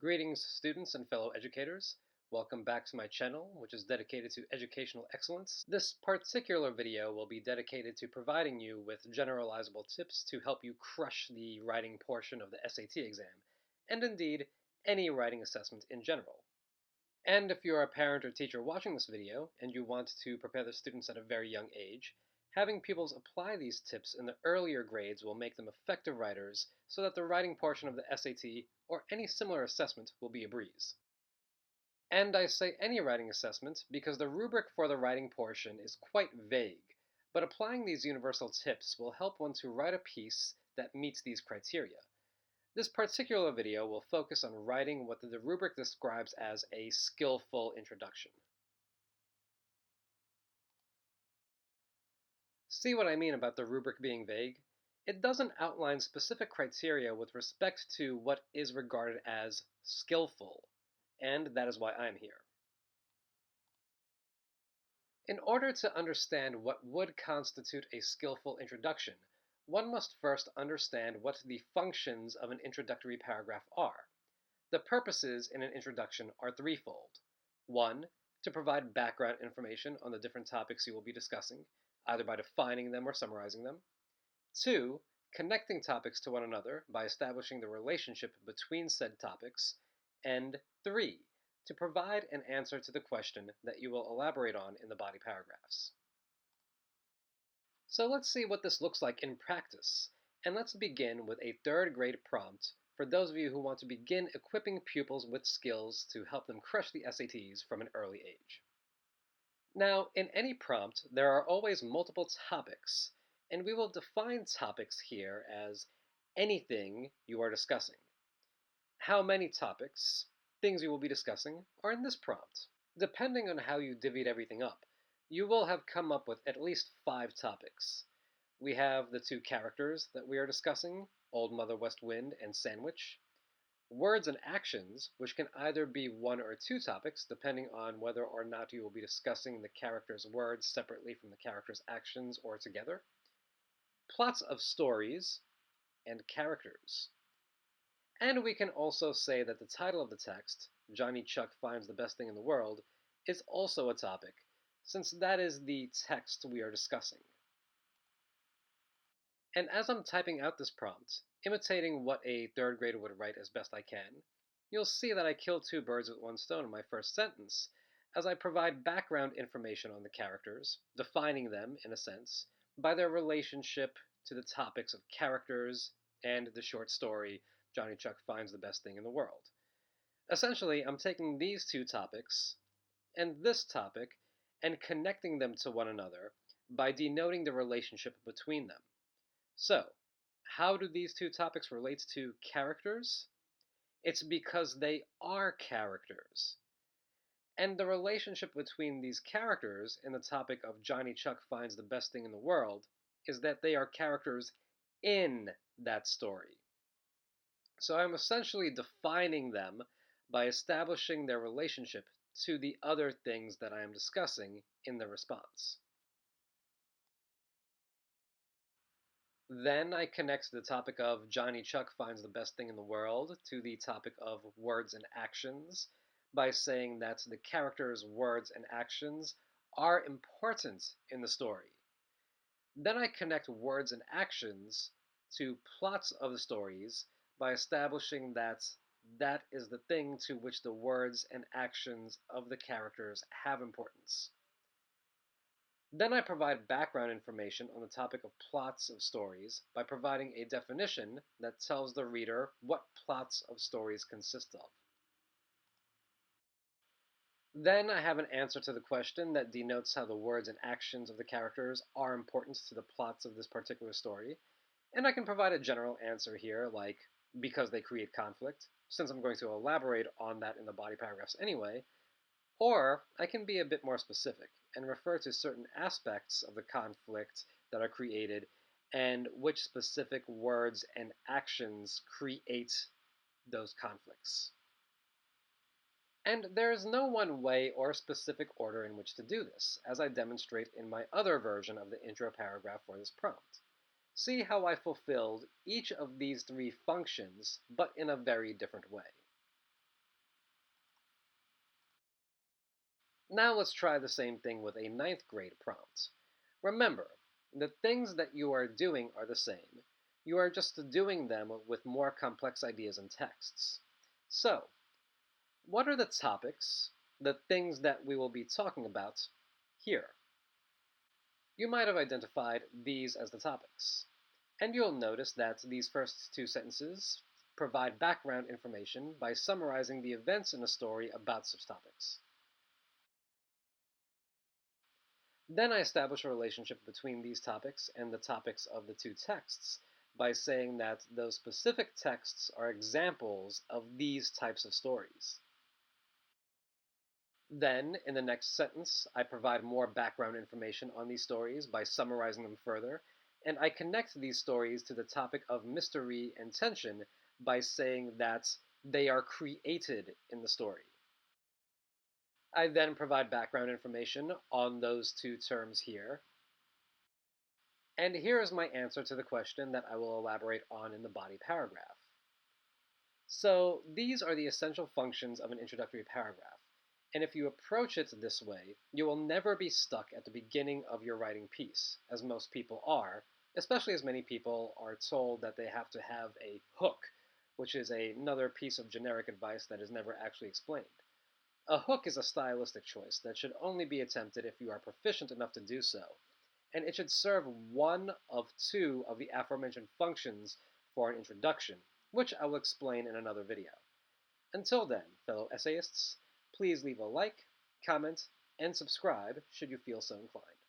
Greetings, students and fellow educators. Welcome back to my channel, which is dedicated to educational excellence. This particular video will be dedicated to providing you with generalizable tips to help you crush the writing portion of the SAT exam, and indeed, any writing assessment in general. And if you're a parent or teacher watching this video, and you want to prepare the students at a very young age, having pupils apply these tips in the earlier grades will make them effective writers so that the writing portion of the SAT or any similar assessment will be a breeze. And I say any writing assessment because the rubric for the writing portion is quite vague, but applying these universal tips will help one to write a piece that meets these criteria. This particular video will focus on writing what the rubric describes as a skillful introduction. See what I mean about the rubric being vague? It doesn't outline specific criteria with respect to what is regarded as skillful, and that is why I'm here. In order to understand what would constitute a skillful introduction, one must first understand what the functions of an introductory paragraph are. The purposes in an introduction are threefold. 1. To provide background information on the different topics you will be discussing, either by defining them or summarizing them. 2. Connecting topics to one another by establishing the relationship between said topics. And 3. To provide an answer to the question that you will elaborate on in the body paragraphs. So let's see what this looks like in practice, and let's begin with a third grade prompt for those of you who want to begin equipping pupils with skills to help them crush the SATs from an early age. Now, in any prompt, there are always multiple topics, and we will define topics here as anything you are discussing. How many topics, things you will be discussing, are in this prompt? Depending on how you divvied everything up, you will have come up with at least 5 topics. We have the 2 characters that we are discussing, Old Mother West Wind and Sandwich. Words and actions, which can either be 1 or 2 topics, depending on whether or not you will be discussing the character's words separately from the character's actions or together. Plots of stories, and characters. And we can also say that the title of the text, Johnny Chuck Finds the Best Thing in the World, is also a topic, since that is the text we are discussing. And as I'm typing out this prompt, imitating what a third grader would write as best I can, you'll see that I kill 2 birds with 1 stone in my first sentence, as I provide background information on the characters, defining them, in a sense, by their relationship to the topics of characters and the short story, Johnny Chuck Finds the Best Thing in the World. Essentially, I'm taking these 2 topics and this topic and connecting them to one another by denoting the relationship between them. So, how do these 2 topics relate to characters? It's because they are characters. And the relationship between these characters in the topic of Johnny Chuck Finds the Best Thing in the World is that they are characters in that story. So I'm essentially defining them by establishing their relationship to the other things that I am discussing in the response. Then I connect the topic of Johnny Chuck Finds the Best Thing in the World to the topic of words and actions by saying that the character's words and actions are important in the story. Then I connect words and actions to plots of the stories by establishing that that is the thing to which the words and actions of the characters have importance. Then I provide background information on the topic of plots of stories by providing a definition that tells the reader what plots of stories consist of. Then I have an answer to the question that denotes how the words and actions of the characters are important to the plots of this particular story, and I can provide a general answer here, like because they create conflict, since I'm going to elaborate on that in the body paragraphs anyway, or I can be a bit more specific and refer to certain aspects of the conflict that are created and which specific words and actions create those conflicts. And there is no one way or specific order in which to do this, as I demonstrate in my other version of the intro paragraph for this prompt. See how I fulfilled each of these 3 functions, but in a very different way. Now let's try the same thing with a ninth grade prompt. Remember, the things that you are doing are the same. You are just doing them with more complex ideas and texts. So, what are the topics, the things that we will be talking about here? You might have identified these as the topics. And you'll notice that these first two sentences provide background information by summarizing the events in a story about such topics. Then I establish a relationship between these topics and the topics of the two texts by saying that those specific texts are examples of these types of stories. Then, in the next sentence, I provide more background information on these stories by summarizing them further, and I connect these stories to the topic of mystery and tension by saying that they are created in the story. I then provide background information on those two terms here, and here is my answer to the question that I will elaborate on in the body paragraph. So these are the essential functions of an introductory paragraph, and if you approach it this way, you will never be stuck at the beginning of your writing piece, as most people are, especially as many people are told that they have to have a hook, which is another piece of generic advice that is never actually explained. A hook is a stylistic choice that should only be attempted if you are proficient enough to do so, and it should serve one of two of the aforementioned functions for an introduction, which I will explain in another video. Until then, fellow essayists, please leave a like, comment, and subscribe should you feel so inclined.